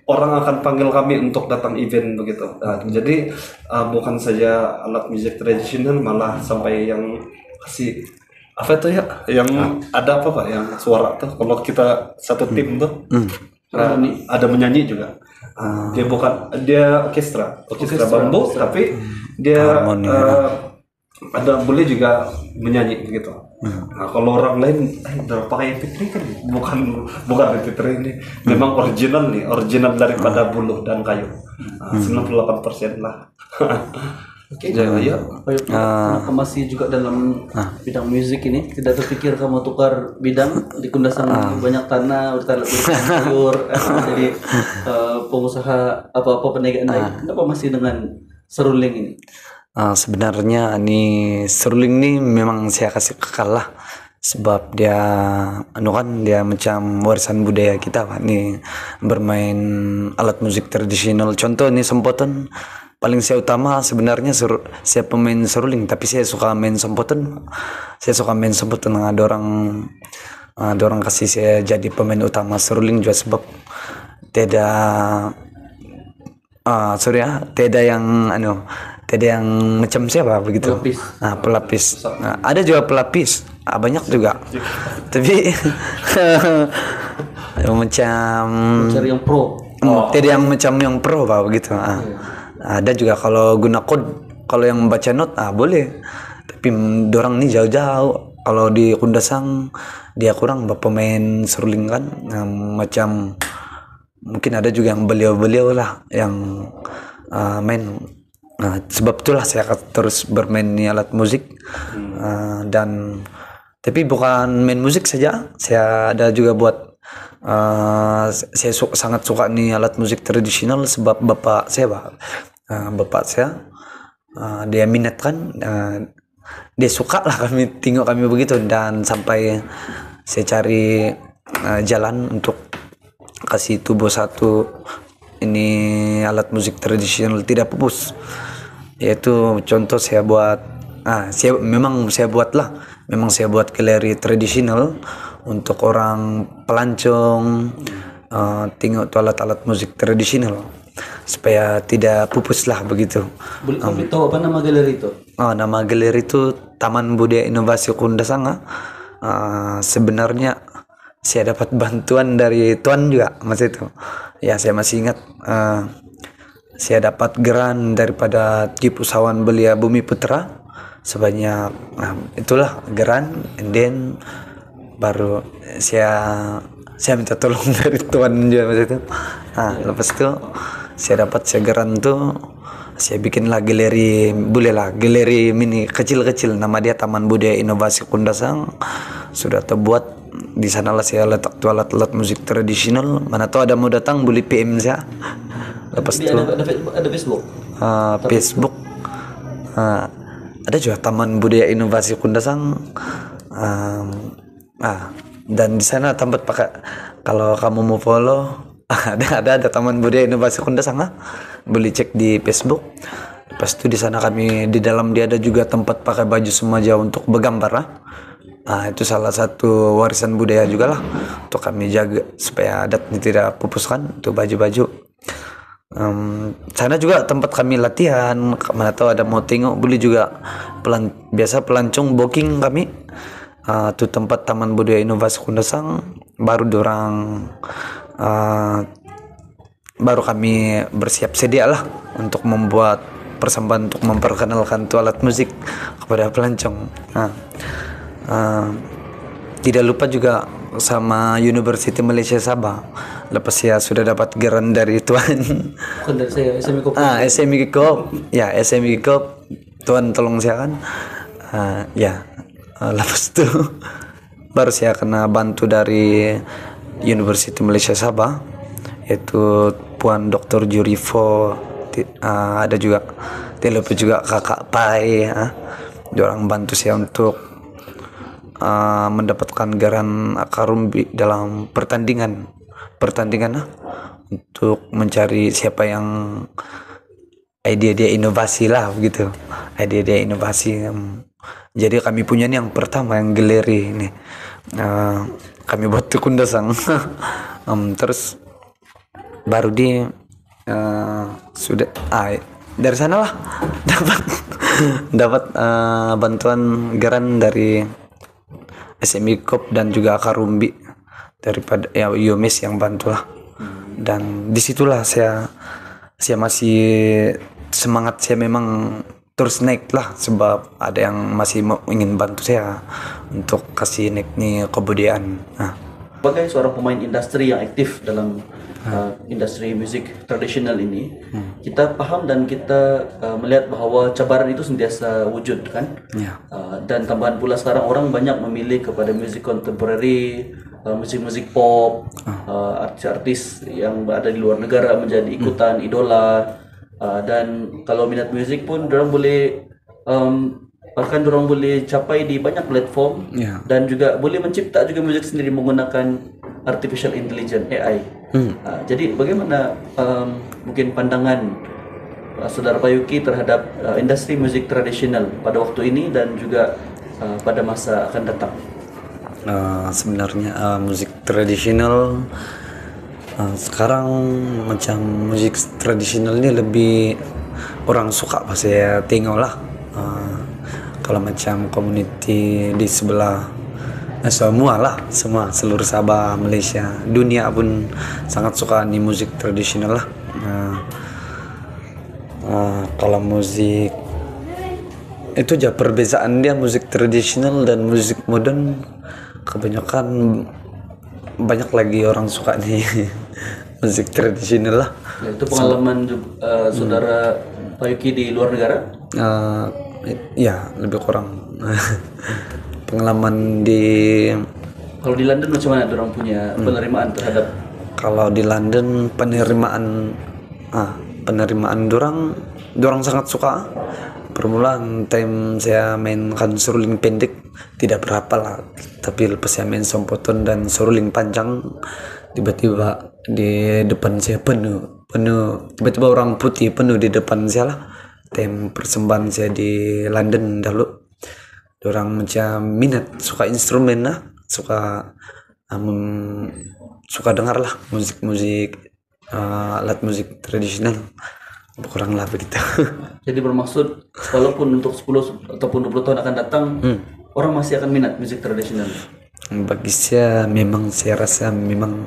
S3: orang akan panggil kami untuk datang event begitu. Jadi bukan saja alat musik tradisional, malah sampai yang kasih apa itu ya, yang ada apa Pak, yang suara tuh kalau kita satu tim tuh ada menyanyi juga. Dia orkestra bambu, tapi dia ada boleh juga menyanyi begitu. Nah, kalau orang lain pakai fitri kan bukan fitri ini, memang original daripada buluh dan kayu. 98% lah.
S1: Oke, ya, kenapa masih juga dalam bidang musik ini? Tidak terpikir kamu tukar bidang di Kundasang, banyak tanah, udah sayur, jadi pengusaha apa perniagaan lain. Kenapa masih dengan seruling ini?
S2: Sebenarnya ini seruling ini memang saya kasih kekal lah, sebab dia dia macam warisan budaya kita Pak. Nih bermain alat musik tradisional. Contoh nih sempoten, paling saya utama sebenarnya saya pemain seruling, tapi saya suka main sempoten. Saya suka main sempoten. Ada orang kasih saya jadi pemain utama seruling juga, sebab tidak tidak yang macam siapa begitu. Pelapis. Ada juga pelapis, banyak juga. Tapi macam
S1: cari yang pro.
S2: Tidak yang macam yang pro Pak begitu. Ada juga kalau guna code, kalau yang baca not boleh. Tapi dorang nih jauh-jauh. Kalau di Kundasang dia kurang pemain seruling kan, macam mungkin ada juga yang beliau-beliau lah yang main. Sebab itulah saya terus bermain di alat musik. Dan tapi bukan main musik saja, saya ada juga buat saya sangat suka nih alat musik tradisional, sebab bapak saya dia minat kan, dia suka lah kami tengok kami begitu, dan sampai saya cari jalan untuk kasih tubuh satu ini alat musik tradisional tidak pupus, yaitu contoh saya buat saya buat galeri tradisional untuk orang pelancong tengok tuh alat-alat musik tradisional supaya tidak pupus lah begitu.
S1: Boleh tahu apa nama galeri itu?
S2: Nama galeri itu Taman Budaya Inovasi Kundasang. Sebenarnya saya dapat bantuan dari Tuan juga masa itu. Ya, saya masih ingat saya dapat grant daripada Kip Usahawan Belia Bumi Putra sebanyak itulah grant, and then baru saya minta tolong dari Tuan juga masa itu. Lepas itu saya dapat grant tuh, saya bikinlah galeri, galeri mini kecil-kecil, nama dia Taman Budaya Inovasi Kundasang. Sudah terbuat di sanalah saya letak tuh alat-alat musik tradisional. Mana tahu ada mau datang boleh PM saya. Lepas itu
S1: ada Facebook.
S2: Facebook ada juga Taman Budaya Inovasi Kundasang. Dan di sana tempat pakai, kalau kamu mau follow ada Taman Budaya Inovasi Kundasang, boleh cek di Facebook. Lepas itu di sana kami, di dalam dia ada juga tempat pakai baju semaja untuk bergambar. Itu salah satu warisan budaya juga lah untuk kami jaga supaya adat ini tidak pupus kan, itu baju-baju. Sana juga tempat kami latihan, mana tahu ada mau tengok boleh juga. Biasa pelancong booking kami itu tempat Taman Budaya Inovasi Kundasang. Baru kami bersiap sedia lah untuk membuat persembahan untuk memperkenalkan tuh alat musik kepada pelancong. Tidak lupa juga sama University Malaysia Sabah. Lepas ya sudah dapat grant dari Tuan.
S1: Bukan dari saya, SMI Kopi.
S2: SMI Kopi. Ya, SMI Kopi. Tuan tolong saya kan. Lepas itu baru saya kena bantu dari University Malaysia Sabah, yaitu Puan Dr. Jurivo. Ada juga tidak lupa juga Kakak Pai. Dia orang bantu saya untuk mendapatkan geran Akarumbi dalam pertandingan untuk mencari siapa yang ide-ide inovasi lah begitu, ide-ide inovasi. Jadi kami punya nih yang pertama yang geleri ini, kami buat tukundasang. Terus baru sudah dari sana lah dapat bantuan geran dari SMI Cup dan juga Akarumbi daripada ya Yomes yang bantu lah. Dan disitulah saya masih semangat, saya memang terus naik lah, sebab ada yang masih ingin bantu saya untuk kasih naik nih kebudayaan.
S1: Sebagai seorang pemain industri yang aktif dalam industri musik tradisional ini, kita paham dan kita melihat bahwa cabaran itu sentiasa wujud kan. Dan tambahan pula sekarang orang banyak memilih kepada musik kontemporari, musik-musik pop, artis-artis yang ada di luar negara menjadi ikutan idola. Dan kalau minat musik pun orang boleh bahkan orang boleh capai di banyak platform, dan juga boleh mencipta juga musik sendiri menggunakan artificial intelligence AI. Jadi bagaimana mungkin pandangan Saudara Payuki terhadap industri musik tradisional pada waktu ini dan juga pada masa akan datang?
S2: Sebenarnya musik tradisional sekarang macam musik tradisional ini lebih orang suka, pas saya tengok lah. Kalau macam community di sebelah semua seluruh Sabah, Malaysia, dunia pun sangat suka nih musik tradisional lah. Kalau musik itu aja perbezaan dia, musik tradisional dan musik modern kebanyakan banyak lagi orang suka nih musik tradisional lah.
S1: Itu pengalaman Saudara Payuki di luar negara?
S2: Ya lebih kurang pengalaman di.
S1: Kalau di London macam mana orang punya penerimaan terhadap?
S2: Kalau di London penerimaan dorang sangat suka. Permulaan time saya mainkan seruling pendek tidak berapa lah, tapi lepas saya main sompoton dan seruling panjang, tiba-tiba di depan saya penuh, tiba-tiba orang putih penuh di depan saya lah. Time persembahan saya di London dahulu, orang macam minat, suka instrumen lah, suka dengar lah musik alat musik tradisional, kurang lah begitu.
S1: Jadi bermaksud walaupun untuk 10 ataupun 20 tahun akan datang, orang masih akan minat musik tradisional?
S2: Bagi saya memang, saya rasa memang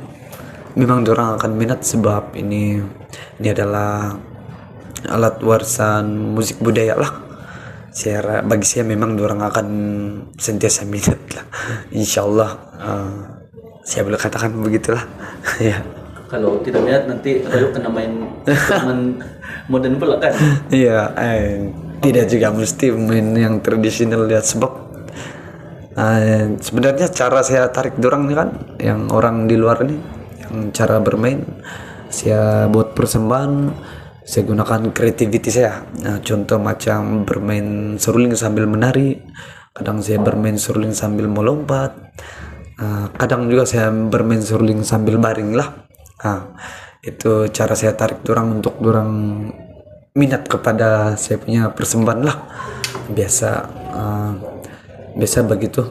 S2: orang akan minat, sebab ini adalah alat warisan musik budaya lah. Bagi saya memang orang akan sentiasa minat lah. Insyaallah, saya boleh katakan begitulah. Ya.
S1: Kalau tidak minat nanti Bayu kena main modern pula kan?
S2: Iya, tidak juga mesti main yang tradisional ya, sebab sebenarnya cara saya tarik dorang nih kan, yang orang di luar nih, yang cara bermain saya buat persembahan, saya gunakan kreativiti saya. Contoh macam bermain seruling sambil menari, kadang saya bermain seruling sambil melompat, kadang juga saya bermain seruling sambil baring lah. Itu cara saya tarik dorang untuk dorang minat kepada saya punya persembahan lah. Biasa begitu.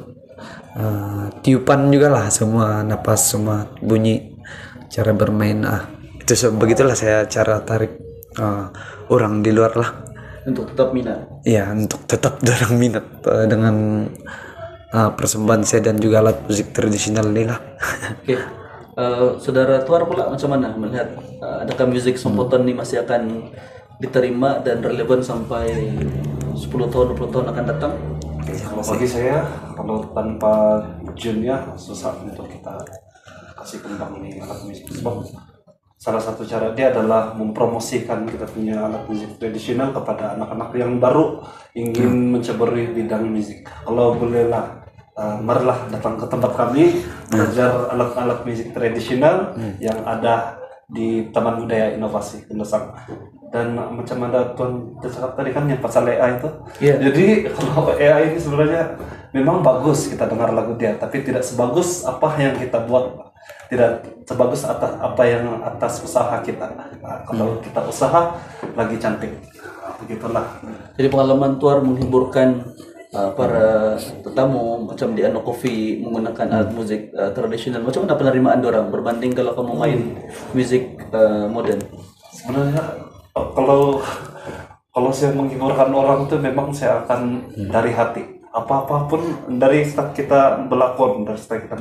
S2: Tiupan juga lah, semua napas, semua bunyi, cara bermain, itu begitulah saya cara tarik orang di luar lah
S1: untuk tetap minat.
S2: Ya, untuk tetap dorang minat dengan persembahan saya dan juga alat musik tradisional ini lah.
S1: Oke. Saudara Tuar pula macam mana melihat adakah musik sompoton ini masih akan diterima dan relevan sampai 10 tahun 20 tahun akan datang?
S3: Kalau bagi saya, kalau tanpa junnya susah untuk kita kasih kembang ini alat musik, sebab salah satu cara dia adalah mempromosikan kita punya alat musik tradisional kepada anak-anak yang baru ingin menceburi bidang musik. Kalau bolehlah, marilah datang ke tempat kami belajar alat-alat musik tradisional yang ada di Taman Budaya Inovasi Kendesang. Dan macam ada Tuan cakap tadi kan yang pasal AI itu. Jadi kalau AI ini sebenarnya memang bagus kita dengar lagu dia, tapi tidak sebagus apa yang kita buat, tidak sebagus apa yang atas usaha kita. Nah, kalau kita usaha lagi cantik. Begitulah.
S1: Jadi pengalaman Tuar menghiburkan para tetamu macam di Ano Coffee menggunakan alat musik tradisional. Macam mana penerimaan orang berbanding kalau kamu main musik modern?
S3: Sebenarnya kalau saya menghiburkan orang tuh memang saya akan dari hati. Apapun dari saat kita berlakon, dari saat kita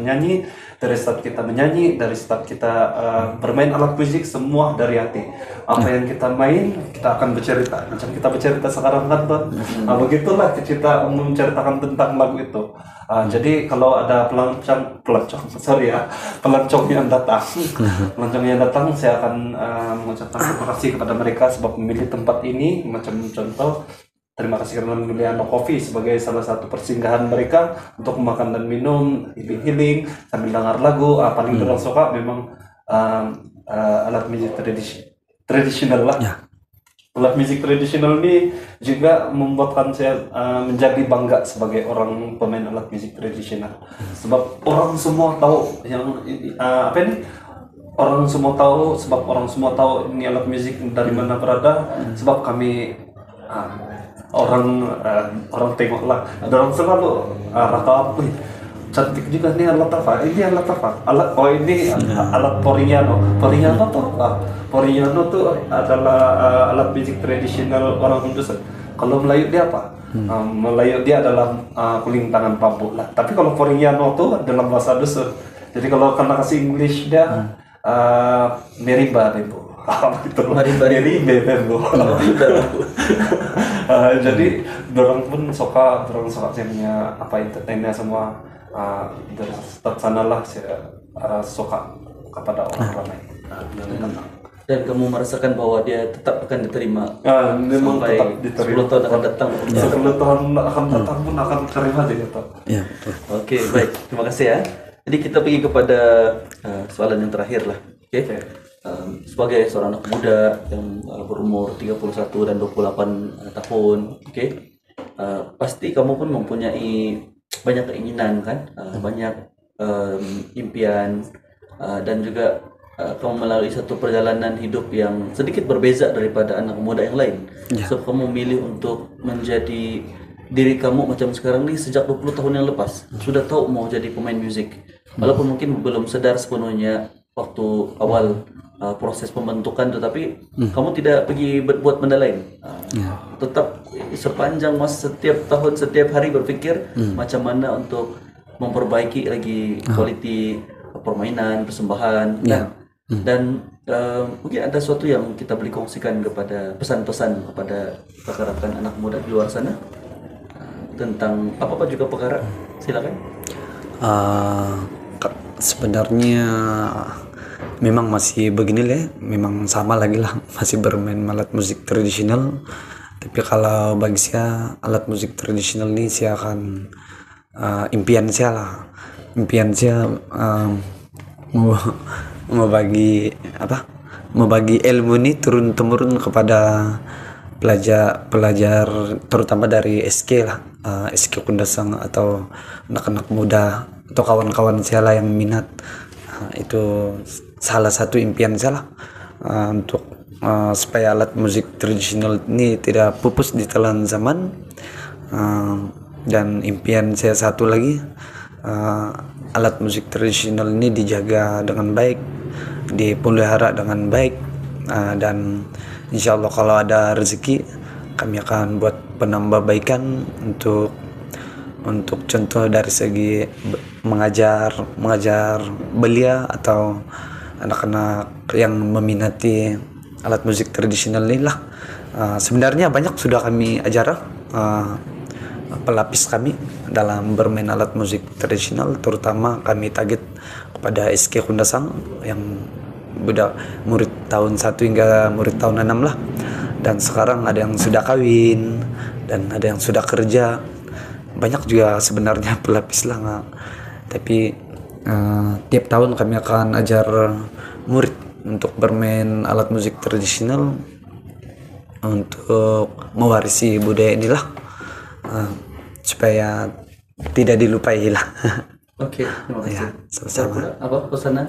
S3: menyanyi, dari saat kita bermain alat musik, semua dari hati. Apa yang kita main, kita akan bercerita. Macam kita bercerita sekarang kan, begitulah kita menceritakan tentang lagu itu. Jadi kalau ada pelancong yang datang, saya akan mengucapkan terima kasih kepada mereka sebab memilih tempat ini. Macam contoh, terima kasih karena memilih Ano Coffee sebagai salah satu persinggahan mereka untuk makan dan minum, healing sambil dengar lagu. Paling orang suka memang alat musik tradisional lah. Alat musik tradisional ini juga membuatkan saya menjadi bangga sebagai orang pemain alat musik tradisional. Sebab orang semua tahu orang semua tahu ini alat musik dari mana berada. Sebab kami orang tengoklah, orang selalu rata apa cantik juga nih alat apa? Ini alat apa? Ini alat Porignano. Porignano tuh apa? Porignano tuh adalah alat musik tradisional orang Dusun. Kalau Melayu dia apa? Melayu dia adalah kuling tangan bambu lah. Tapi kalau Porignano tuh dalam bahasa Dusun. Jadi kalau kena kasih English dia merimba itu. Jadi dorang suka saya punya entertainnya semua. Dari sanalah saya suka kepada orang ramai.
S1: Dan kamu merasakan bahwa dia tetap akan diterima
S3: memang
S1: sampai
S3: tetap diterima.
S1: 10 tahun akan datang.
S3: 10 tahun akan datang pun akan terima dia tetap.
S2: Ya, betul.
S1: Oke, baik. Terima kasih ya. Jadi kita pergi kepada soalan yang terakhir lah. Oke. Sebagai seorang anak muda yang berumur 31 dan 28 tahun, oke. Pasti kamu pun mempunyai banyak keinginan kan, banyak impian, dan juga kamu melalui satu perjalanan hidup yang sedikit berbeza daripada anak muda yang lain. So kamu memilih untuk menjadi diri kamu macam sekarang nih sejak 20 tahun yang lepas. Sudah tahu mau jadi pemain musik, walaupun mungkin belum sadar sepenuhnya waktu awal proses pembentukan, tetapi kamu tidak pergi buat benda lain. Tetap sepanjang masa, setiap tahun, setiap hari berpikir macam mana untuk memperbaiki lagi kualiti permainan, persembahan, dan mungkin ada sesuatu yang kita boleh kongsikan kepada pesan-pesan kepada rekan-rekan anak muda di luar sana tentang apa-apa juga perkara. Silakan.
S2: Sebenarnya memang masih begini lah, memang sama lagi lah, masih bermain alat musik tradisional. Tapi kalau bagi saya alat musik tradisional ini saya akan impian saya mau bagi ilmu ini turun temurun kepada pelajar terutama dari SK lah, SK Kundasang atau anak-anak muda atau kawan-kawan saya lah yang minat. Itu salah satu impian saya lah, untuk supaya alat musik tradisional ini tidak pupus di telan zaman. Dan impian saya satu lagi, alat musik tradisional ini dijaga dengan baik, dipelihara dengan baik, dan insya Allah kalau ada rezeki kami akan buat penambahbaikan untuk contoh dari segi mengajar belia atau anak-anak yang meminati alat musik tradisional ini lah. Sebenarnya banyak sudah kami ajar pelapis kami dalam bermain alat musik tradisional, terutama kami target kepada SK Kundasang yang budak murid tahun 1 hingga murid tahun 6 lah. Dan sekarang ada yang sudah kawin dan ada yang sudah kerja. Banyak juga sebenarnya pelapis lah, tapi tiap tahun kami akan ajar murid untuk bermain alat musik tradisional untuk mewarisi budaya inilah, supaya tidak dilupai lah.
S1: Oke, terima kasih.
S2: Ya, sama-sama.
S1: Apa pesanan?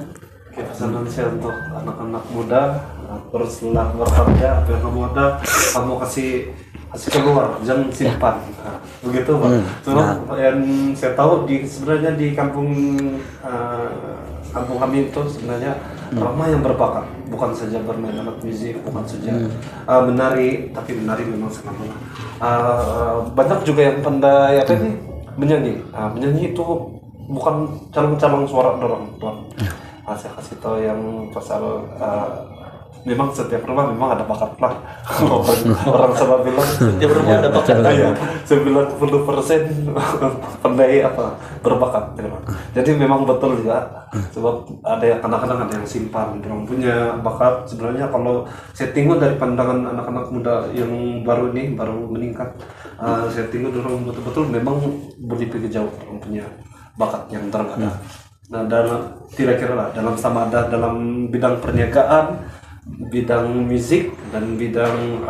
S3: Oke, pesanan saya untuk anak-anak muda, teruslah bekerja, apa yang kamu ada, kamu kasih keluar, jangan simpan. Nah, begitu Pak. Terus yang saya tahu sebenarnya di kampung kami itu sebenarnya ramai yang berbakat, bukan saja bermain alat musik, bukan saja menari, tapi menari memang sangat banyak juga yang pandai apa ini menyanyi. Menyanyi itu bukan calon-calon suara dorong Tuan. Saya kasih tahu yang pasal memang setiap rumah memang ada bakat lah. Orang sama bilang
S1: Setiap rumah ada bakat.
S3: ya, 90% pandai berbakat. Jadi memang betul juga, sebab ada yang kadang-kadang ada yang simpan, orang punya bakat. Sebenarnya kalau saya tengok dari pandangan anak-anak muda yang baru meningkat, saya tengok orang betul-betul memang boleh pergi jauh, orang punya bakat yang terang ada. Nah, kira-kira lah dalam bidang perniagaan, bidang musik dan bidang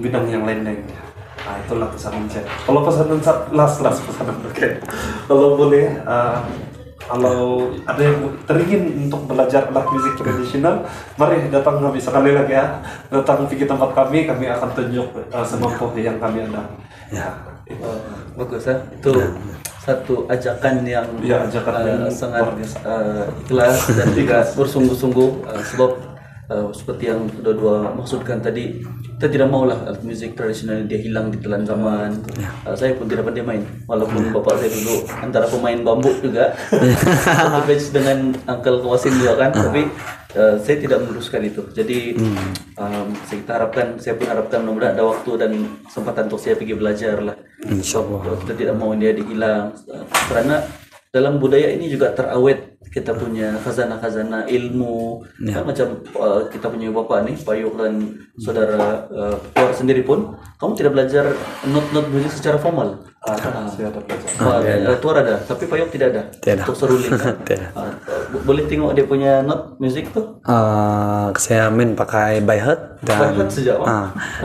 S3: bidang yang lain-lainnya. Nah, itulah pesanan saya. Kalau pesanan last pesanan oke. Kalau boleh, kalau ada yang teringin untuk belajar alat musik tradisional, mari datang kami sekali lagi ya. Datang ke tempat kami akan tunjuk semampu yang kami ada. Ya.
S1: Bagus ya. Itu satu ajakan yang sangat ikhlas dan juga bersungguh-sungguh, sebab seperti yang kedua maksudkan tadi, kita tidak maulah alat musik tradisional dia hilang di telan zaman. Saya pun tidak pandai main, walaupun bapak saya dulu antara pemain bambu juga satu batch dengan Uncle Kawasin juga kan, tapi saya tidak meneruskan itu. Jadi saya pun harapkan mudah-mudahan ada waktu dan kesempatan untuk saya pergi belajar lah.
S2: Insyaallah.
S1: Kita tidak mau dia dihilang, karena dalam budaya ini juga terawet kita punya khazanah-khazanah ilmu. Kan macam kita punya bapak nih, Payuk dan saudara Tuar sendiri pun, kamu tidak belajar not musik secara formal.
S3: Saya ada belajar.
S1: Tuar ada, tapi Payuk tidak ada. Untuk seruling. Boleh tengok dia punya not musik tuh?
S2: Saya main pakai by heart dan
S1: sejak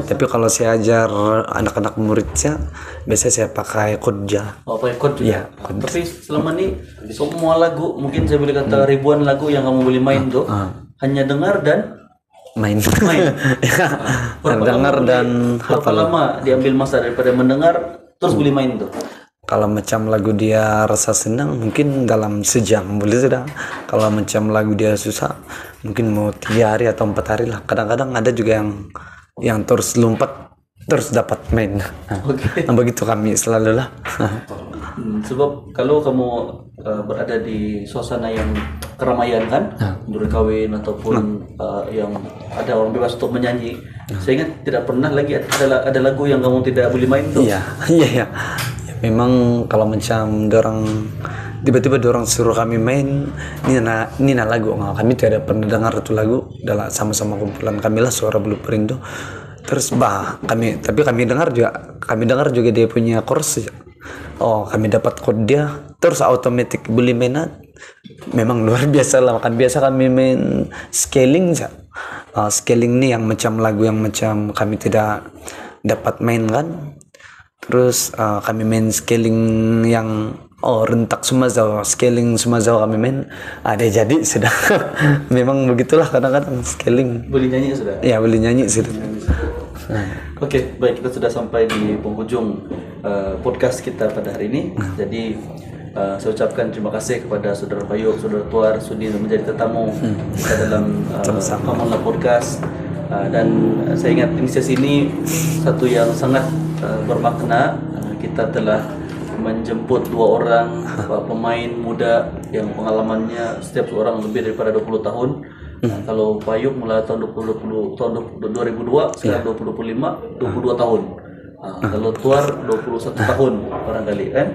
S2: tapi kalau saya ajar anak-anak murid saya, biasanya saya pakai kodja.
S1: Pakai chord juga.
S2: Iya,
S1: Tapi selama ini semua lagu, mungkin saya boleh kata ribuan lagu yang kamu boleh main tuh, hanya dengar dan
S2: main.
S1: Berapa
S2: dengar
S1: lama
S2: dan
S1: berapa lama diambil masa daripada mendengar terus boleh main tuh?
S2: Kalau macam lagu dia rasa senang mungkin dalam sejam boleh sudah. Kalau macam lagu dia susah mungkin mau 3 hari atau 4 hari lah. Kadang-kadang ada juga yang terus lompat terus dapat main. Nah, begitu kami selalu lah.
S1: Sebab kalau kamu berada di suasana yang keramaian kan, berkawin ataupun yang ada orang bebas untuk menyanyi, saya ingat tidak pernah lagi ada lagu yang kamu tidak boleh main tuh.
S2: Iya. Memang kalau macam tiba-tiba dorang suruh kami main Nina lagu, kami tidak pernah dengar itu lagu dalam sama-sama kumpulan kami lah, Suara Bulu Perindu. Terus kami dengar juga dia punya chorus. Kami dapat chord dia, terus otomatis boleh main. Memang luar biasa lah, kan biasa kami main scaling saja. Scaling nih yang macam lagu yang macam kami tidak dapat main kan. Terus kami main scaling yang rentak Sumazau, scaling Sumazau kami main. Ada jadi sudah. Memang begitulah kadang-kadang scaling.
S1: Boleh nyanyi sudah?
S2: Ya boleh nyanyi sudah.
S1: Oke, baik, kita sudah sampai di penghujung podcast kita pada hari ini. Jadi saya ucapkan terima kasih kepada saudara Payuk, saudara Tuar sudi menjadi tetamu kita dalam Kamonlah Podcast. Dan saya ingat inisiasi ini satu yang sangat bermakna. Kita telah menjemput 2 orang pemain muda yang pengalamannya setiap seorang lebih daripada 20 tahun. Kalau Payuk mulai tahun 2002, sekarang 22 tahun. Kalau Tuar 21 tahun barangkali kan.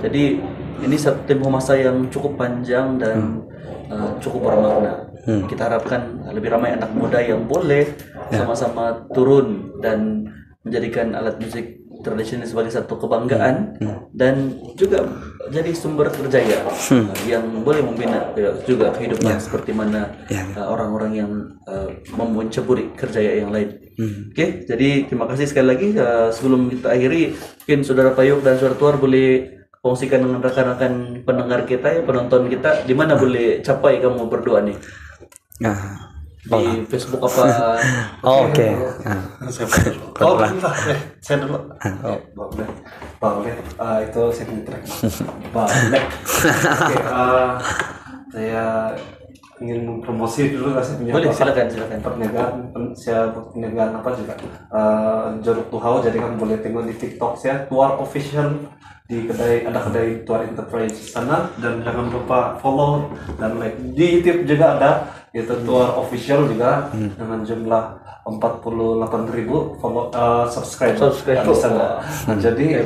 S1: Jadi ini satu tempoh masa yang cukup panjang dan cukup bermakna. Kita harapkan lebih ramai anak muda yang boleh sama-sama turun dan menjadikan alat musik tradisional sebagai satu kebanggaan dan juga jadi sumber kerjaya yang boleh membina juga kehidupan seperti mana orang-orang yang menceburi kerjaya yang lain. Oke, jadi terima kasih sekali lagi. Sebelum kita akhiri, mungkin saudara Payuk dan saudara Tuar boleh kongsikan dengan rekan-rekan pendengar kita ya, penonton kita, di mana boleh capai kamu berdua nih?
S2: Nah,
S1: Di Facebook apa?
S2: oke.
S3: Oh, bentar, saya dulu. Boleh, boleh. Itu second track. Boleh. Oke, saya ingin mempromosi dulu lah saya punya.
S1: Boleh, silakan.
S3: Saya perniagaan apa juga. Jeruk Tuhau, jadi kan boleh tengok di TikTok saya Tuar Official, di ada kedai Tuar Enterprise sana, dan jangan lupa follow dan like. Di YouTube juga ada, itu Tuar Official juga dengan jumlah 48.000 follow subscribe di sana. Nah, jadi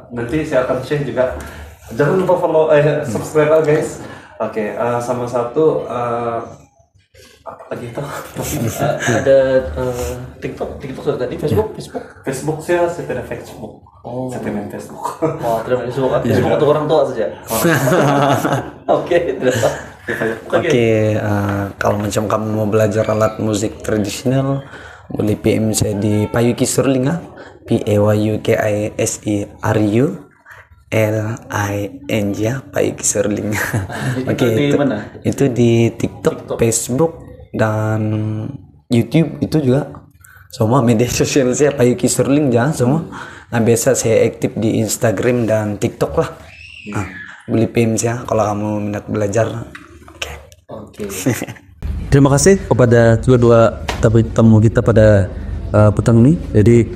S3: nanti saya akan share juga. Jangan lupa follow subscribe guys. Oke, sama satu apa lagi itu?
S1: Ada TikTok sudah tadi, Facebook
S3: saya tidak Facebook. Saya main Facebook.
S1: Oh, tidak main Facebook. Facebook untuk orang tua saja. Oke, tidak apa.
S2: Oke, kalau macam kamu mau belajar alat musik tradisional, boleh PM saya di Payuki Surlinga, PAYUKISERU LIN ya, Payuki Surlinga. Oke, itu di TikTok, Facebook, dan YouTube itu juga. Semua media sosial saya Payuki Surling ya semua. Nah, biasa saya aktif di Instagram dan TikTok lah. Boleh PM saya kalau kamu minat belajar.
S1: Oke.
S4: Terima kasih kepada dua tamu kita pada petang ini. Jadi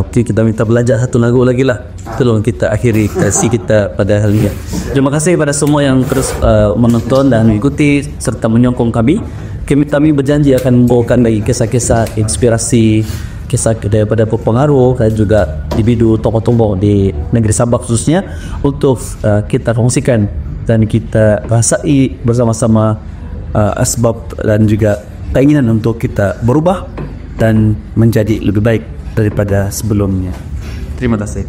S4: kita minta belajar satu lagu lagi lah. Tolong kita akhiri sesi kita pada hal ini. Terima kasih kepada semua yang terus menonton dan mengikuti serta menyokong kami. Kami berjanji akan membawakan lagi kisah-kisah inspirasi, kisah daripada pengaruh dan juga individu tokoh-tokoh di negeri Sabah khususnya untuk kita kongsikan dan kita bahasai bersama-sama asbab dan juga keinginan untuk kita berubah dan menjadi lebih baik daripada sebelumnya. Terima kasih.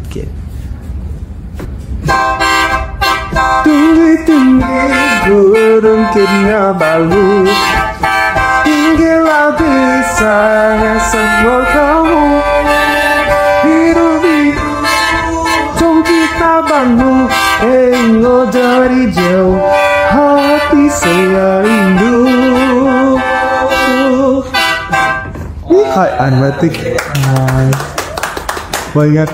S5: Tinggi-tinggi gunung Kinabalu, tinggilah besarnya semua kamu. Biru-biru jom kita bangun, tengok dari jauh, hati saya rindu. Hai Anwatik, hai banyak.